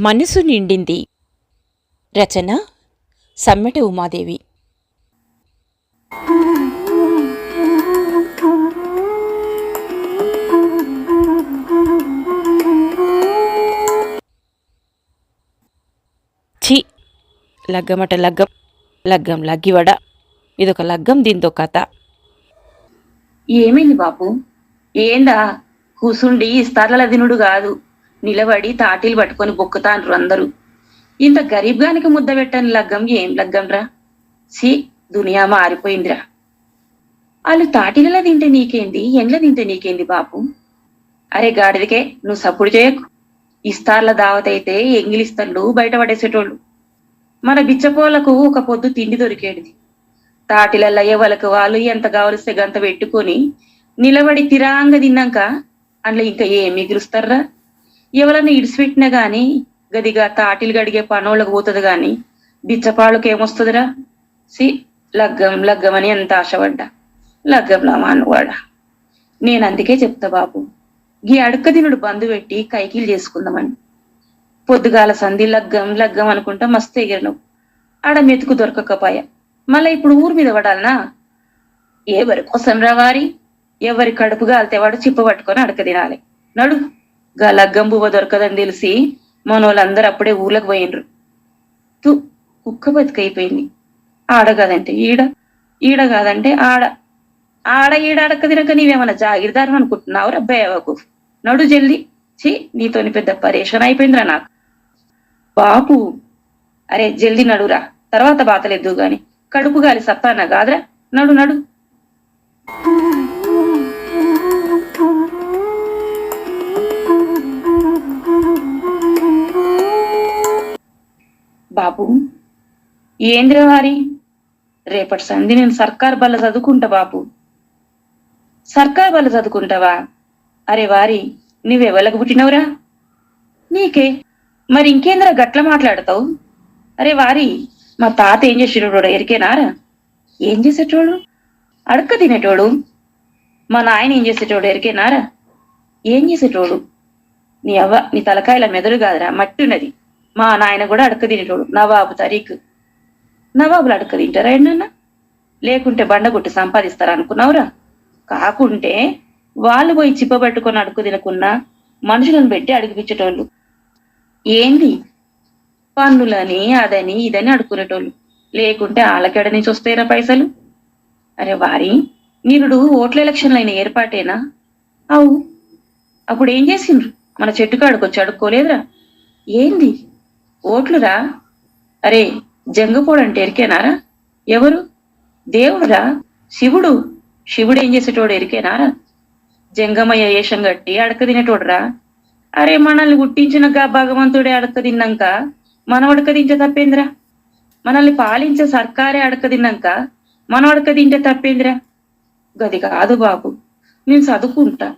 మనసు నిండింది. రచన సమ్మెట ఉమాదేవి. ఛీ, లగ్గమట లగ్గం, లగ్గం లగ్గివడ. ఇదొక లగ్గం, దీంతో కథ. ఏమైంది బాపు? ఏందా కూసుండి ఇస్తార్ల దినుడు కాదు, నిలబడి తాటీలు పట్టుకొని బొక్కుతాండ్రు అందరూ. ఇంత గరీబ్గానికి ముద్ద పెట్టని లగ్గం ఏం లగ్గంరా? సి దునియా మారిపోయిందిరా. వాళ్ళు తాటీలలో తింటే నీకేంది, ఎండ్ల తింటే నీకేంది బాపు? అరే గాడిదికే నువ్వు సప్పుడు చేయకు. ఇస్తార్ల దావత్ అయితే ఎంగిలిస్తళ్ళు బయటపడేసేటోళ్ళు. మన బిచ్చపోలకు ఒక పొద్దు తిండి దొరికేటిది. తాటిలల్ల ఎవలకు వాళ్ళు ఎంత కావలిస్తే గంత పెట్టుకొని నిలబడి తిరాంగ తిన్నాక అందులో ఇంకా ఏం మిగులుస్తారా? ఎవరన్నా ఇడిసిపెట్టినా గాని గదిగా తాటిలు గడిగే పనోళ్ళకు పోతుంది గాని బిచ్చపాళ్ళకి ఏమొస్తుందిరా? సి లగ్గం లగ్గం అని ఎంత ఆశపడ్డా, లగ్గంలా మానవాడా. నేను అందుకే చెప్తా బాబు, గీ అడుక్క తినుడు బంధు పెట్టి కైకిలు చేసుకుందామని. పొద్దుగాల సంధి లగ్గం లగ్గం అనుకుంటా మస్తు ఎగిరినవు. ఆడ మెతుకు దొరకకపోయా, మళ్ళా ఇప్పుడు ఊరి మీద పడాలనా? ఎవరి కోసం రావారి? ఎవరి కడుపు గాలితే వాడు చిప్ప పట్టుకొని అడక తినాలి. నడు, గా లగ్గం బువ్వ దొరకదని తెలిసి మనోళ్ళందరూ అప్పుడే ఊర్లకు పోయినరు. తూ కుక్క బతికైపోయింది. ఆడ కాదంటే ఈడ, ఈడ కాదంటే ఆడ, ఆడ ఈడ అడక తినక నీవేమన్నా జాగిరిదారం అనుకుంటున్నావు రా బేవకు. నడు జల్ది. ఛీ, నీతోని పెద్ద పరేషాన్ అయిపోయిందిరా నాకు. బాపు అరే జల్దీ నడురా, తర్వాత బాతలేదు గాని కడుపు గాలి సత్తానా కాదురా. నడు నడు. బాబు ఏంద్ర వారి? రేపటి సంధి నేను సర్కార్ బల్ల చదువుకుంటా బాబు. సర్కార్ బల్ల చదువుకుంటావా? అరే వారి, నువ్వెవలకు పుట్టినవురా? నీకే మరి ఇంకేంద్రా గట్ల మాట్లాడతావు? అరే వారి, మా తాత ఏం చేసేటోడు ఎరికేనారా? ఏం చేసేటోడు? అడక్క తినేటోడు. మా నాయన ఏం చేసేటోడు ఎరికేనారా? ఏం చేసేటోడు? నీ అవ్వ, నీ తలకాయల మెదడు కాదురా, మట్టి ఉన్నది. మా నాయన కూడా అడక్క తినేటోడు, నవాబు తరీకు. నవాబులు అడక్క తింటారా ఏంటన్నా? లేకుంటే బండగుట్టి సంపాదిస్తారా అనుకున్నావురా? కాకుంటే వాళ్ళు పోయి చిప్పబట్టుకొని అడుక్కు తినకున్నా మనుషులను పెట్టి అడిగిపించేటోళ్ళు. ఏంది పన్నులని అదని ఇదని అడుక్కునేటోళ్ళు. లేకుంటే వాళ్ళకెడ నుంచి వస్తాయిరా పైసలు? అరే వారి, నిరుడు ఓట్ల ఎలక్షన్లు అయిన ఏర్పాటేనా? అవు, అప్పుడు ఏం చేసిండ్రు? మన చెట్టు కాడుకొచ్చి అడుక్కోలేదురా? ఏంది ఓట్లురా? అరే జంగపోడంటే ఎరికేనారా? ఎవరు? దేవుడురా, శివుడు. శివుడు ఏం చేసేటోడు ఎరికేనారా? జంగమయ్య వేషం కట్టి అడక తినేటోడురా. అరే మనల్ని గుట్టించిన గా భగవంతుడే అడక తిన్నాక మనం అడక తింటే తప్పేంద్రా? మనల్ని పాలించే సర్కారే అడక తిన్నాక మనం అడక తింటే తప్పేంద్రా? గది కాదు బాబు, నేను చదువుకుంటా.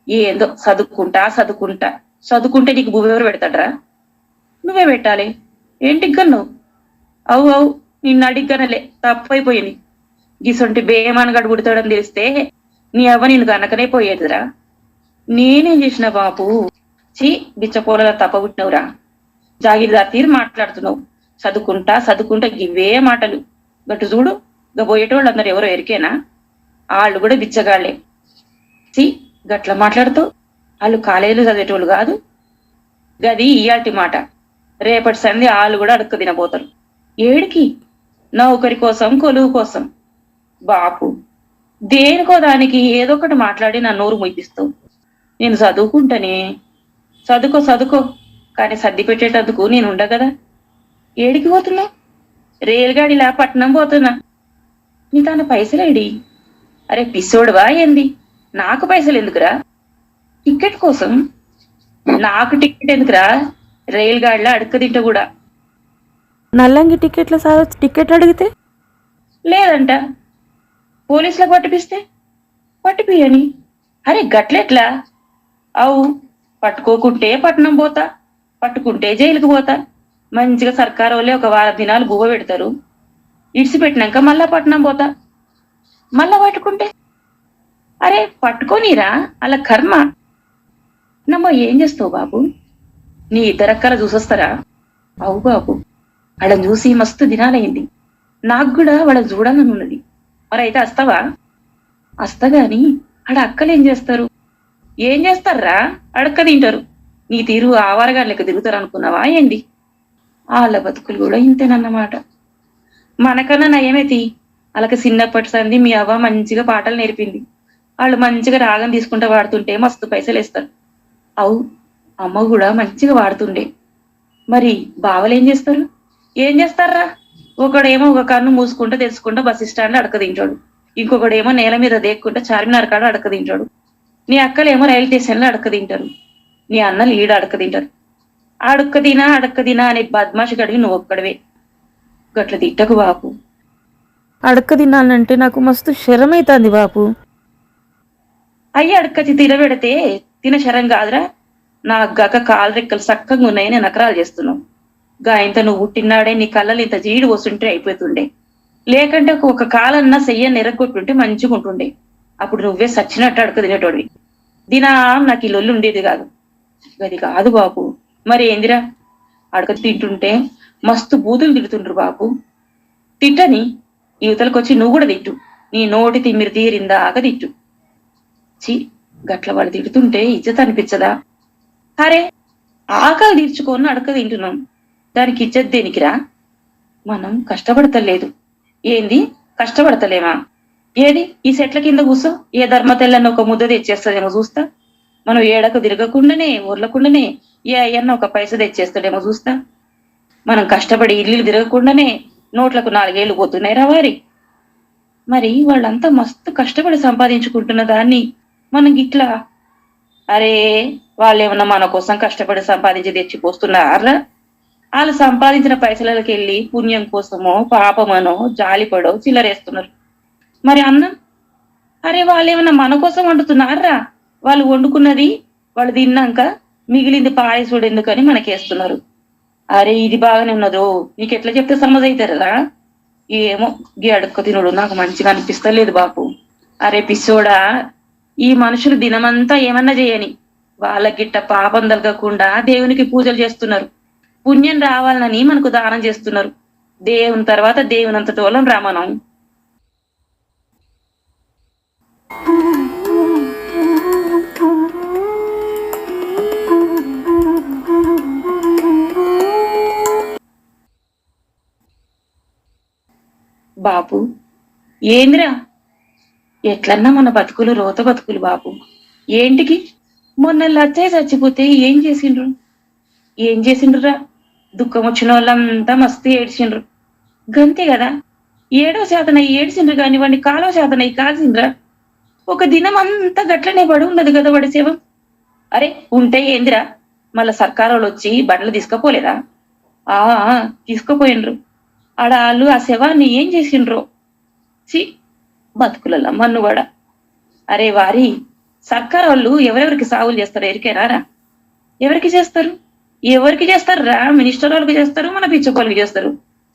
ఏందో చదువుకుంటా చదువుకుంటా. చదువుకుంటే నీకు బువ్వెవరు పెడతాడ్రా? నువ్వే పెట్టాలి. ఏంటికి గన్ను? అవు అవు, నిన్ను అడిగనలే, తప్పైపోయింది. గిసొంటి బేమానగాడు పుడతాడని తెలిస్తే నీ అవ్వ నేను కనకనే పోయేదిరా. నేనేం చేసిన బాపు? చీ, బిచ్చపోలలో తప్ప పుట్టినవురా. జాగిరిదార్ తీరు మాట్లాడుతున్నావు. చదువుకుంటా చదువుకుంటా ఇవే మాటలు. గట్టు చూడు, ఇక పోయేటోళ్ళు అందరు ఎవరో ఎరికేనా? వాళ్ళు కూడా బిచ్చగాళ్లే. చీ, గట్ల మాట్లాడుతావు. వాళ్ళు కాలేజీలో చదివేటోళ్ళు కాదు. గది ఇయాల్టి మాట. రేపటి సంధి వాళ్ళు కూడా అడుక్కు తినబోతారు. ఏడికి? నౌకరి కోసం, కొలువు కోసం. బాపు దేనికో దానికి ఏదో ఒకటి మాట్లాడి నా నోరు మొయ్యిస్తావు. నేను చదువుకుంటానే. చదువుకో చదువుకో, కానీ సర్ది పెట్టేటందుకు నేను ఉండ కదా. ఏడికి పోతున్నావు? రేలుగాడిలా పట్నం పోతున్నా. నీ తన పైసలేడి? అరే పిసోడువా ఏంది? నాకు పైసలు ఎందుకురా? టికెట్ కోసం? నాకు టికెట్ ఎందుకురా? రైలు గాడిలా అడుక్క తింట కూడా. నల్లంగి టికెట్ల సార్ టికెట్ అడిగితే లేదంట. పోలీసులకు పట్టిపిస్తే పట్టిపియని. అరే గట్లెట్లా? అవు, పట్టుకోకుంటే పట్నం పోతా, పట్టుకుంటే జైలుకు పోతా. మంచిగా సర్కారు వాళ్ళే ఒక వారం దినాలు బువ్వ పెడతారు. ఇడిసిపెట్టినాక మళ్ళా పట్నం పోతా. మళ్ళా పట్టుకుంటే అరే పట్టుకోనిరా, అలా కర్మ. నమ్మ ఏం చేస్తావు బాబు? నీ ఇద్దరక్కల చూసొస్తారా? అవు బాబు, వాళ్ళని చూసి మస్తు దినాలైంది. నాకు కూడా వాళ్ళని చూడాలని ఉన్నది. మరి అయితే వస్తావా? వస్తా గాని ఆడ అక్కలు ఏం చేస్తారు? ఏం చేస్తారా? అడక్క తింటారు. నీ తీరు ఆవారగా లెక్క తిరుగుతారు అనుకున్నావా ఏంది? వాళ్ళ బతుకులు కూడా ఇంతేనన్నమాట. మనకన్నా నయమేతి. వాళ్ళకి చిన్నప్పటి సంది మీ అవ్వ మంచిగా పాటలు నేర్పింది. వాళ్ళు మంచిగా రాగం తీసుకుంటా వాడుతుంటే మస్తు పైసలు వేస్తారు. అవు, అమ్మ కూడా మంచిగా వాడుతుండే. మరి బావలు ఏం చేస్తారు? ఏం చేస్తారా? ఒకడేమో ఒక కన్ను మూసుకుంటా తెలుసుకుంటా బస్ స్టాండ్ అడక తింటాడు. ఇంకొకడేమో నేల మీద దేక్కుంటా చార్మినార్ కాడ అడక తింటాడు. నీ అక్కలేమో రైలు స్టేషన్ లో అడక తింటారు. నీ అన్నలు ఈడ అడక తింటారు. అడక్క తినా అనే బద్మాషి గడిగి నువ్వు ఒక్కడవే. గట్ల తిట్టకు బాపు. అడక్క తినాలంటే నాకు మస్తు శరమైతుంది బాపు. అయ్యి అడక్కచి తినబెడితే తిన శరం కాదురా. నా గక కాలు రెక్కలు చక్కగా ఉన్నాయని నకరాలు చేస్తున్నావు. గా ఇంత నువ్వు పుట్టినాడే నీ కళ్ళలు ఇంత జీడు పోస్తుంటే అయిపోతుండే. లేకంటే ఒక కాలన్నా సెయ్యని ఎరగొట్టుంటే మంచిగా ఉంటుండే. అప్పుడు నువ్వే సచ్చినట్టు అడక తినేటోడివి. దినా నాకు ఈ లొల్లు ఉండేది కాదు. అది కాదు బాపు. మరి ఏందిరా? అడక తింటుంటే మస్తు బూతులు తిడుతుండ్రు బాపు. తిట్టని యువతలకొచ్చి నువ్వు కూడా తిట్టు. నీ నోటి తిమ్మిరి తీరిందాక తిట్టు. చి, గట్ల వాళ్ళు తిడుతుంటే ఇజ్జత్ అనిపించదా? అరే, ఆకలి తీర్చుకొని అడక తింటున్నాం, దానికి ఇజ్జత్ దేనికిరా? మనం కష్టపడతలేదు. ఏంది కష్టపడతలేమా? ఏది ఈ చెట్ల కింద కూర్చో, ఏ ధర్మతెల్లని ఒక ముద్ద తెచ్చేస్తుందేమో చూస్తా. మనం ఏడకు తిరగకుండానే ఊర్లకుండానే ఏ అయ్యన్న ఒక పైస తెచ్చేస్తాడేమో చూస్తా. మనం కష్టపడి ఇల్లు తిరగకుండానే నోట్లకు 4 ఏళ్ళు పోతున్నాయి రా వారి. మరి వాళ్ళంతా మస్తు కష్టపడి సంపాదించుకుంటున్న దాన్ని మనం గిట్లా, అరే వాళ్ళేమన్నా మన కోసం కష్టపడి సంపాదించి తెచ్చిపోస్తున్నారా? వాళ్ళు సంపాదించిన పైసలకి వెళ్ళి పుణ్యం కోసమో పాపమనో జాలిపడో చిల్లరేస్తున్నారు. మరి అన్నం, అరే వాళ్ళేమన్నా మన కోసం వండుతున్నారా? వాళ్ళు వండుకున్నది వాళ్ళు తిన్నాక మిగిలింది పాయసుడు ఎందుకని మనకేస్తున్నారు. అరే ఇది బాగానే ఉన్నదో, నీకెట్లా చెప్తే సమజ్ అవుతారా? ఏమో గీ అడుక్క తినుడు నాకు మంచిగా అనిపిస్తలేదు బాపు. అరే పిచ్చోడా, ఈ మనుషులు దినమంతా ఏమన్నా చేయని వాళ్ళ గిట్ట పాపం తగ్గకుండా దేవునికి పూజలు చేస్తున్నారు. పుణ్యం రావాలని మనకు దానం చేస్తున్నారు. దేవుని తర్వాత దేవునంతటి వాళ్ళం రా మనం. బాపు ఏందిరా? ఎట్లన్నా మన బతుకులు రోత బతుకులు బాపు. ఏంటికి? మొన్న లచ్చయ్య చచ్చిపోతే ఏం చేసిండ్రురా? దుఃఖం వచ్చిన వాళ్ళంతా మస్తు ఏడ్చిండ్రు. గంతే కదా. 7వ శాతనై ఏడ్చిండ్రు కాని వాడిని 4వ శాతనై కాల్సిండ్రా. ఒక దినం అంతా గట్లనే పడి ఉన్నది కదా వాడి శవం. అరే ఉంటే ఏందిరా? మళ్ళా సర్కారు వాళ్ళు వచ్చి బండ్లు తీసుకుపోలేదా? ఆ తీసుకుపోయిండ్రు. ఆడ వాళ్ళు ఆ శవాన్ని ఏం చేసిండ్రో. చి, బతుకులలా మన్నువాడ. అరే వారి, సర్కారు వాళ్ళు ఎవరెవరికి సాగులు చేస్తారు ఎరికేనారా? ఎవరికి చేస్తారు? ఎవరికి చేస్తారా? మినిస్టర్ వాళ్ళకి చేస్తారు, మన పిచ్చకోళ్ళకి చేస్తారు.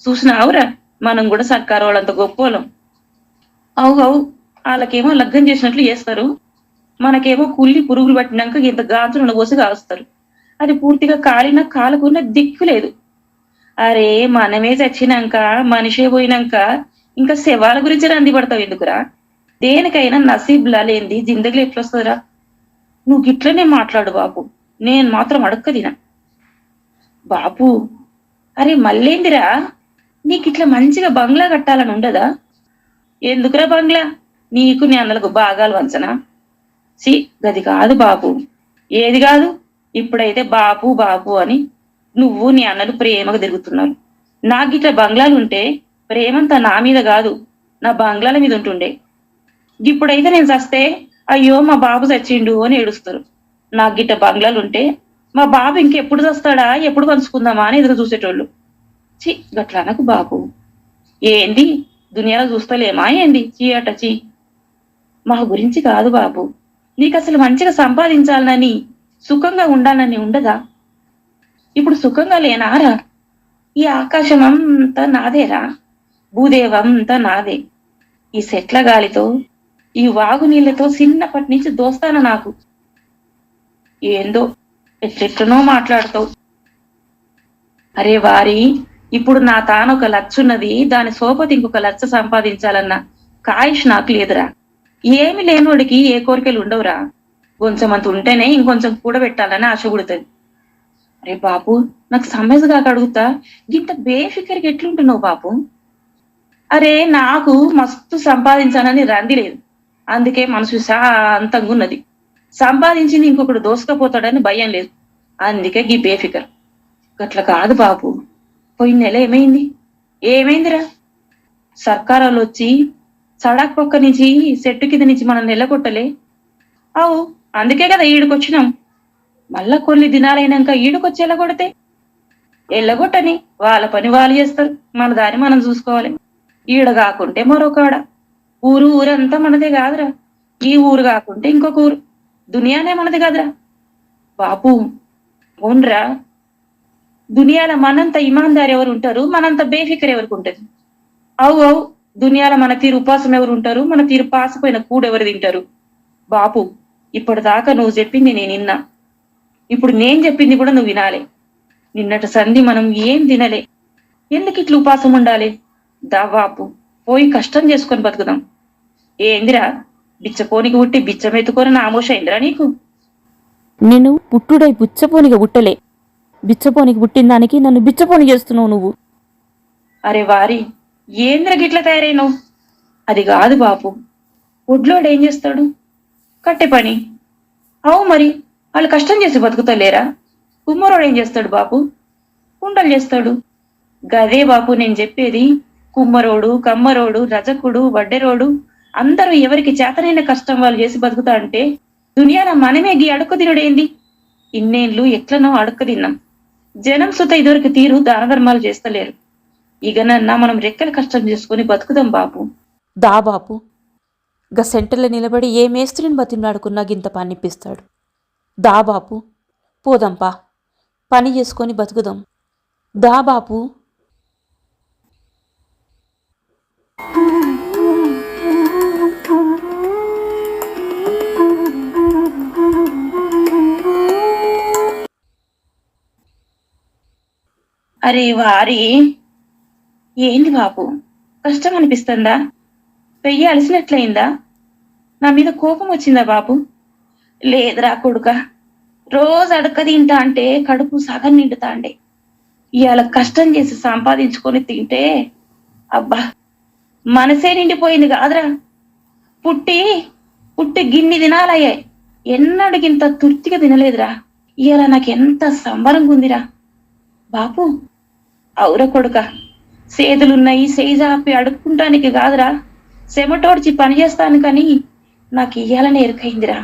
చూసినావురా, మనం కూడా సర్కారు వాళ్ళంత గొప్పోళ్ళం. అవు, వాళ్ళకేమో లగ్గం చేసినట్లు చేస్తారు, మనకేమో కుళ్ళి పురుగులు పట్టినాక ఇంత గాంతులను పోసి కాలుస్తారు. అది పూర్తిగా కాలినా కాలకున్న దిక్కు లేదు. అరే మనమే చచ్చినాక మనిషే పోయినాక ఇంకా శవాల గురించి రంది పడతావు ఎందుకురా? దేనికైనా నసీబ్లా లేనిది జిందగీలో ఎట్లొస్తుందిరా? నువ్వు గిట్లనే మాట్లాడు బాపు. నేను మాత్రం అడక్క తినా బాపు. అరే మళ్ళేందిరా? నీకు ఇట్లా మంచిగా బంగ్లా కట్టాలని ఉండదా? ఎందుకురా బంగ్లా? నీకు నీ అన్నలకు బాగాలు వంచనా? సి, గది కాదు బాపు. ఏది కాదు? ఇప్పుడైతే బాపు బాపు అని నువ్వు నీ అన్నలు ప్రేమగా తిరుగుతున్నారు. నాకు గిట్ల బంగ్లాలు ఉంటే ప్రేమంతా నా మీద కాదు, నా బంగ్లాల మీద ఉంటుండే. ఇప్పుడైతే నేను చస్తే అయ్యో మా బాబు చచ్చిండు అని ఏడుస్తారు. నాకు గిట్ట బంగ్లాలు ఉంటే మా బాబు ఇంకెప్పుడు చస్తాడా, ఎప్పుడు పంచుకుందామా అని ఎదురు చూసేటోళ్ళు. చి, గట్లా నాకు బాబు. ఏంది దునియాలో చూస్తలేమా ఏంది? చీ అట చీ. మా గురించి కాదు బాబు. నీకు అసలు మంచిగా సంపాదించాలని సుఖంగా ఉండాలని ఉండదా? ఇప్పుడు సుఖంగా లేనారా? ఈ ఆకాశం అంతా నాదేరా, భూదేవం అంతా నాదే. ఈ చెట్ల గాలితో ఈ వాగు నీళ్లతో చిన్నప్పటి నుంచి దోస్తాన నాకు. ఏందో ఎట్లెట్లనో మాట్లాడతావు. అరే వారి, ఇప్పుడు నా తాను ఒక లచ్చ ఉన్నది, దాని సోపతి ఇంకొక లచ్చ సంపాదించాలన్న కాయిష్ నాకు లేదురా. ఏమి లేనోడికి ఏ కోరికలు ఉండవురా. కొంచెం అంత ఉంటేనే ఇంకొంచెం కూడబెట్టాలని ఆశ పుడుతుంది. అరే బాపు, నాకు సమస్య కాక అడుగుతా, ఇంత బేఫికర్కి ఎట్లుంటున్నావు బాపు? అరే నాకు మస్తు సంపాదించానని రంది లేదు, అందుకే మనసు శాంతంగా ఉన్నది. సంపాదించింది ఇంకొకడు దోసుకపోతాడని భయం లేదు, అందుకే గీ బేఫికర్. గట్ల కాదు బాపు. పోయిన నెల ఏమైందిరా? సర్కార్ వాళ్ళు వచ్చి సడాక్ పక్క నుంచి చెట్టు కింద నుంచి మనం నెలకొట్టలే. అవు, అందుకే కదా ఈడుకొచ్చినాం. మళ్ళా కొన్ని దినాలైనాక ఈడుకొచ్చి ఎల్లగొడితే ఎల్లగొట్టని వాళ్ళ పని వాళ్ళు చేస్తారు, మన దారి మనం చూసుకోవాలి. ఈడ కాకుంటే మరొకాడ. ఊరంతా మనదే కాదురా. ఈ ఊరు కాకుంటే ఇంకొక ఊరు, దునియానే మనది కాదురా బాపు. అవునరా, దునియాల మనంత ఇమాందారు ఎవరు ఉంటారు, మనంత బేఫికర్ ఎవరికి ఉంటది? అవు, దునియాల మన తీరు ఉపాసం ఎవరు ఉంటారు, మన తీరు పాసిపోయిన కూడెవరు తింటారు? బాపు, ఇప్పటిదాకా నువ్వు చెప్పింది నేను విన్నా, ఇప్పుడు నేను చెప్పింది కూడా నువ్వు వినాలి. నిన్నటి సంధి మనం ఏం తినలే, ఎందుకు ఇట్లా ఉపాసం ఉండాలి? దా బాపు, పోయి కష్టం చేసుకొని బతుకుదాం. ఏందిరా, బిచ్చపోనికి పుట్టి బిచ్చమెత్తుకొని నామోష అయిందిరా నీకు? నేను పుట్టుడై బుచ్చపోనిగా పుట్టలే, బిచ్చపోనికి పుట్టిన దానికి నన్ను బిచ్చపోని చేస్తున్నావు నువ్వు. అరే వారి, ఏంద్ర గిట్ల తయారైనావు? అది కాదు బాపు, ఒడ్లోడు ఏం చేస్తాడు? కట్టె పని. అవు మరి, వాళ్ళు కష్టం చేసి బతుకుతలేరా? కుమ్మరోడు ఏం చేస్తాడు బాపు? కుండలు చేస్తాడు. గదే బాపు నేను చెప్పేది. కుమ్మరోడు, కమ్మరోడు, రజకుడు, వడ్డెరోడు అందరూ ఎవరికి చేతనైన కష్టం వాళ్ళు చేసి బతుకుతా అంటే, దునియాల మనమే గీ అడుక్కు తినుడేంది? ఇన్నేళ్ళు ఎట్లనో అడుక్కు తిన్నాం. జనం సుత ఇదివరకు తీరు దాన ధర్మాలు చేస్తలేరు. ఇకనన్నా మనం రెక్కల కష్టం చేసుకుని బతుకుదాం బాపు. దా బాపు, గా సెంటర్లో నిలబడి ఏ మేస్త్రిని బతిమలాడుకున్నా గింత పనిపిస్తాడు. దా బాపు, పోదాంపా, పని చేసుకొని బతుకుదాం. దా బాపు. అరే వారి, ఏంది బాపు, కష్టం అనిపిస్తుందా? పెయ్యి అలసినట్లయిందా? నా మీద కోపం వచ్చిందా బాపు? లేదురా కొడుక, రోజు అడక తింటా అంటే కడుపు సగం నిండుతా అండే. ఇవాళ కష్టం చేసి సంపాదించుకొని తింటే అబ్బా మనసే నిండిపోయింది కాదురా. పుట్టి పుట్టి గిన్ని దినాలయ్యాయి, ఎన్నడిగింత తృప్తిగా తినలేదురా. ఇవాళ నాకు ఎంత సంబరంగా ఉందిరా బాపు. అవుర కొడుక, సేదులున్నాయి సేజాపి అడుక్కుంటానికి కాదురా, చెమటోడ్చి పని చేస్తాను కానీ నాకు ఇయ్యాలనే ఎరుకైందిరా.